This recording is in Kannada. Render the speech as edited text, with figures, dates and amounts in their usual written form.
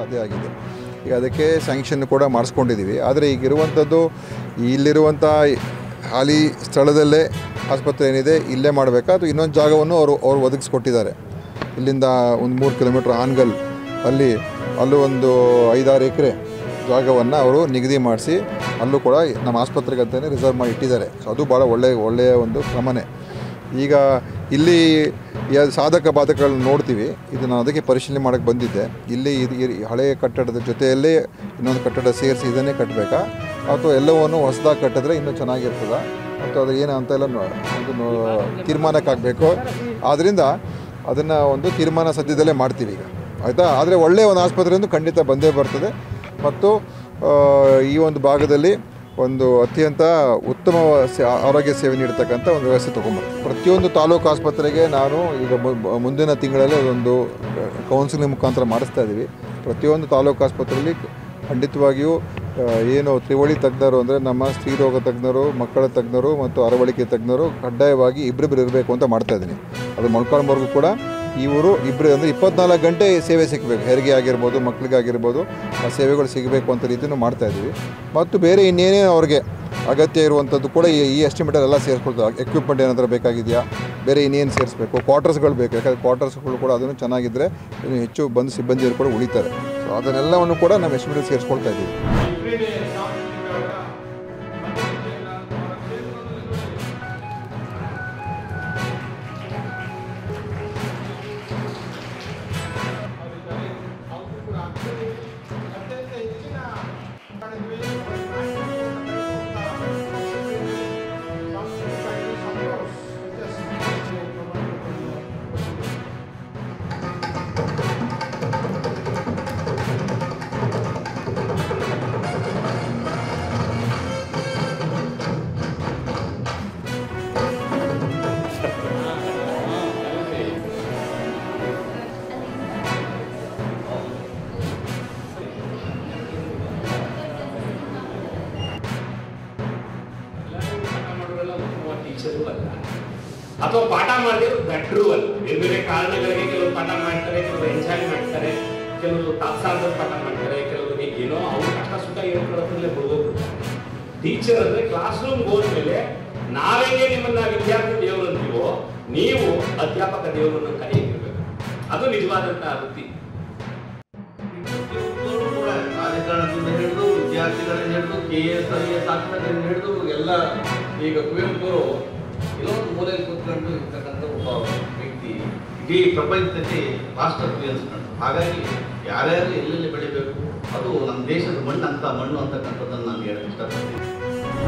ಸಾಧ್ಯ ಆಗಿದೆ. ಈಗ ಅದಕ್ಕೆ ಸ್ಯಾಂಕ್ಷನ್ ಕೂಡ ಮಾಡಿಸ್ಕೊಂಡಿದ್ದೀವಿ. ಆದರೆ ಈಗಿರುವಂಥದ್ದು ಇಲ್ಲಿರುವಂಥ ಹಾಲಿ ಸ್ಥಳದಲ್ಲೇ ಆಸ್ಪತ್ರೆ ಏನಿದೆ ಇಲ್ಲೇ ಮಾಡಬೇಕಾ ಅಥವಾ ಇನ್ನೊಂದು ಜಾಗವನ್ನು ಅವರು ಒದಗಿಸ್ಕೊಟ್ಟಿದ್ದಾರೆ. ಇಲ್ಲಿಂದ ಒಂದು 3 ಕಿಲೋಮೀಟ್ರ್ ಹಾನಗಲ್ ಅಲ್ಲೂ ಒಂದು 5-6 ಎಕರೆ ಜಾಗವನ್ನು ಅವರು ನಿಗದಿ ಮಾಡಿಸಿ ಅಲ್ಲೂ ಕೂಡ ನಮ್ಮ ಆಸ್ಪತ್ರೆಗೆ ಅಂತಲೇ ರಿಸರ್ವ್ ಮಾಡಿ ಇಟ್ಟಿದ್ದಾರೆ. ಸೊ ಅದು ಭಾಳ ಒಳ್ಳೆಯ ಒಂದು ಕ್ರಮನೇ. ಈಗ ಇಲ್ಲಿ ಸಾಧಕ ಬಾಧಕಗಳನ್ನ ನೋಡ್ತೀವಿ. ಇದು ನಾನು ಅದಕ್ಕೆ ಪರಿಶೀಲನೆ ಮಾಡೋಕ್ಕೆ ಬಂದಿದ್ದೆ. ಇಲ್ಲಿ ಹಳೆಯ ಕಟ್ಟಡದ ಜೊತೆಯಲ್ಲೇ ಇನ್ನೊಂದು ಕಟ್ಟಡ ಸೇರಿಸಿ ಇದನ್ನೇ ಕಟ್ಟಬೇಕಾ ಅಥವಾ ಎಲ್ಲವನ್ನು ಹೊಸದಾಗಿ ಕಟ್ಟಿದ್ರೆ ಇನ್ನೂ ಚೆನ್ನಾಗಿರ್ತದೆ ಅಥವಾ ಅದು ಏನು ಅಂತೆಲ್ಲ ಒಂದು ತೀರ್ಮಾನಕ್ಕಾಗಬೇಕು. ಆದ್ದರಿಂದ ಅದನ್ನು ಒಂದು ತೀರ್ಮಾನ ಸದ್ಯದಲ್ಲೇ ಮಾಡ್ತೀವಿ ಈಗ, ಆಯಿತಾ. ಆದರೆ ಒಳ್ಳೆಯ ಒಂದು ಆಸ್ಪತ್ರೆಯಿಂದ ಖಂಡಿತ ಬಂದೇ ಬರ್ತದೆ ಮತ್ತು ಈ ಒಂದು ಭಾಗದಲ್ಲಿ ಒಂದು ಅತ್ಯಂತ ಉತ್ತಮ ಆರೋಗ್ಯ ಸೇವೆ ನೀಡತಕ್ಕಂಥ ಒಂದು ವ್ಯವಸ್ಥೆ ತೊಗೊಂಬರ್ತೀವಿ. ಪ್ರತಿಯೊಂದು ತಾಲೂಕು ಆಸ್ಪತ್ರೆಗೆ ನಾನು ಈಗ ಮುಂದಿನ ತಿಂಗಳಲ್ಲಿ ಒಂದು ಕೌನ್ಸಿಲಿಂಗ್ ಮುಖಾಂತರ ಮಾಡಿಸ್ತಾ ಇದ್ದೀವಿ. ಪ್ರತಿಯೊಂದು ತಾಲೂಕು ಆಸ್ಪತ್ರೆಯಲ್ಲಿ ಖಂಡಿತವಾಗಿಯೂ ಏನು ತ್ರಿವಳಿ ತಜ್ಞರು ಅಂದರೆ ನಮ್ಮ ಸ್ತ್ರೀರೋಗ ತಜ್ಞರು, ಮಕ್ಕಳ ತಜ್ಞರು ಮತ್ತು ಅರವಳಿಕೆ ತಜ್ಞರು ಕಡ್ಡಾಯವಾಗಿ ಇಬ್ಬರಿಬ್ಬರು ಇರಬೇಕು ಅಂತ ಮಾಡ್ತಾಯಿದ್ದೀನಿ. ಅದು ಮೊಳಕಾಲ್ಮೂರಿಗೂ ಕೂಡ ಇವರು ಇಬ್ಬರು ಅಂದರೆ 24 ಗಂಟೆ ಸೇವೆ ಸಿಗಬೇಕು. ಹೆರಿಗೆ ಆಗಿರ್ಬೋದು, ಮಕ್ಕಳಿಗಾಗಿರ್ಬೋದು, ಆ ಸೇವೆಗಳು ಸಿಗಬೇಕು ಅಂತ ರೀತಿಯೂ ಮಾಡ್ತಾಯಿದ್ದೀವಿ. ಮತ್ತು ಬೇರೆ ಇನ್ನೇನೇನು ಅವ್ರಿಗೆ ಅಗತ್ಯ ಇರುವಂಥದ್ದು ಕೂಡ ಈ ಎಸ್ಟಿಮೇಟಲ್ಲೆಲ್ಲ ಸೇರಿಸ್ಕೊಳ್ತಾರೆ. ಎಕ್ವಿಪ್ಮೆಂಟ್ ಏನಾದರೂ ಬೇಕಾಗಿದೆಯಾ, ಬೇರೆ ಇನ್ನೇನು ಸೇರಿಸ್ಬೇಕು, ಕ್ವಾರ್ಟರ್ಸ್ಗಳು ಬೇಕು. ಯಾಕಂದರೆ ಕ್ವಾರ್ಟರ್ಸ್ಗಳು ಕೂಡ ಅದನ್ನು ಚೆನ್ನಾಗಿದ್ದರೆ ಇನ್ನು ಹೆಚ್ಚು ಬಂದು ಸಿಬ್ಬಂದಿಯರು ಕೂಡ ಉಳಿತಾರೆ. ಸೊ ಅದನ್ನೆಲ್ಲವನ್ನು ಕೂಡ ನಾವು ಎಸ್ಟಿಮೇಟಲ್ ಸೇರಿಸ್ಕೊಳ್ತಾ ಇದ್ದೀವಿ. ಅಥವಾ ಪಾಠ ಮಾಡಿದ್ರು ಬೆಟ್ರು ಅಲ್ಲ. ಬೇರೆ ಬೇರೆ ಕಾರಣಗಳಿಗೆ ಕೆಲವರು ಪಾಠ ಮಾಡ್ತಾರೆ, ಕೆಲವರು ಎಂಜಾಯ್ ಮಾಡ್ತಾರೆ, ಕೆಲವರು ತಾತ್ಸಾರದ ಪಾಠ ಮಾಡ್ತಾರೆ, ಕೆಲವರು ಏನೋ ಅವ್ರು ಕಷ್ಟ ಸುಖ ಹೇಳ್ಕೊಳ್ಳೋದ್ರಲ್ಲೇ ಹೋಗ್ಬಿಡ್ತಾರೆ. ಟೀಚರ್ ಅಂದ್ರೆ ಕ್ಲಾಸ್ ರೂಮ್ ಹೋದ್ಮೇಲೆ ನಾವೇನೇ ನಿಮ್ಮನ್ನ ವಿದ್ಯಾರ್ಥಿ ದೇವರು ಅಂತೀವೋ, ನೀವು ಅಧ್ಯಾಪಕ ದೇವರನ್ನು ಕರೆಯಿರ್ಬೇಕು. ಅದು ನಿಜವಾದಂತಹ ವೃತ್ತಿ. ರಾಜಕಾರಣದಿಂದ ಹಿಡಿದು ವಿದ್ಯಾರ್ಥಿಗಳಿಂದ ಹಿಡಿದು KS IAS ಆಗ್ತದಿಂದ ಹಿಡಿದು ಎಲ್ಲ ಈಗ ಕುವೆಂಪು ಇನ್ನೊಂದು ಮೂಲೆಯಲ್ಲಿ ಕೂತ್ಕೊಂಡು ಇರ್ತಕ್ಕಂಥ ಒಬ್ಬ ವ್ಯಕ್ತಿ ಇಡೀ ಪ್ರಪಂಚದಲ್ಲಿ ರಾಷ್ಟ್ರಕವಿ ಅನ್ಸ್ಕೊಂಡು. ಹಾಗಾಗಿ ಯಾರ್ಯಾರು ಎಲ್ಲೆಲ್ಲಿ ಬೆಳಿಬೇಕು, ಅದು ನಮ್ಮ ದೇಶದ ಮಣ್ಣು ಅಂತಕ್ಕಂಥದ್ದನ್ನು ನಾನು ಹೇಳಕ್ಕೆ ಇಷ್ಟಪಡ್ತೀನಿ.